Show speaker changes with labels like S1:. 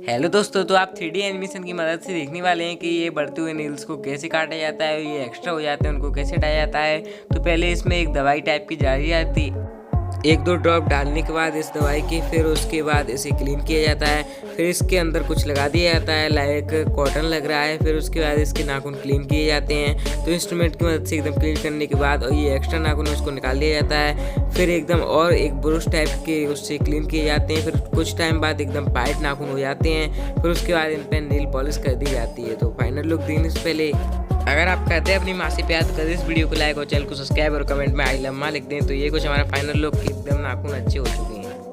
S1: Hello दोस्तों, तो आप 3D एनिमेशन की मदद से देखने वाले हैं कि ये बढ़ते हुए नील्स को कैसे काटा जाता है, ये एक्स्ट्रा हो जाते हैं उनको कैसे हटाया जाता है। तो पहले इसमें एक दवाई टाइप की जा रही आती, एक दो ड्रॉप डालने के बाद इस दवाई की, फिर उसके बाद इसे क्लीन किया जाता है। फिर इसके अंदर कुछ लगा दिया जाता है, लाइक कॉटन लग रहा है। फिर उसके बाद इसके नाखून क्लीन किए जाते हैं। तो इंस्ट्रूमेंट की मदद से एकदम क्लीन करने के बाद और ये एक्स्ट्रा नाखून उसको निकाल दिया जाता है। फिर एकदम और एक ब्रश टाइप के उससे क्लीन किए जाते हैं। फिर कुछ टाइम बाद एकदम वाइट नाखून हो जाते हैं। फिर उसके बाद इन पर नील पॉलिश कर दी जाती है। तो फाइनल लुक देखने से पहले अगर आप कहते हैं अपनी माँ से प्यार तो करें इस वीडियो को लाइक और चैनल को सब्सक्राइब और कमेंट में आई लव माँ लिख दें। तो ये कुछ हमारा फाइनल लुक एकदम नाखून अच्छे हो चुके हैं।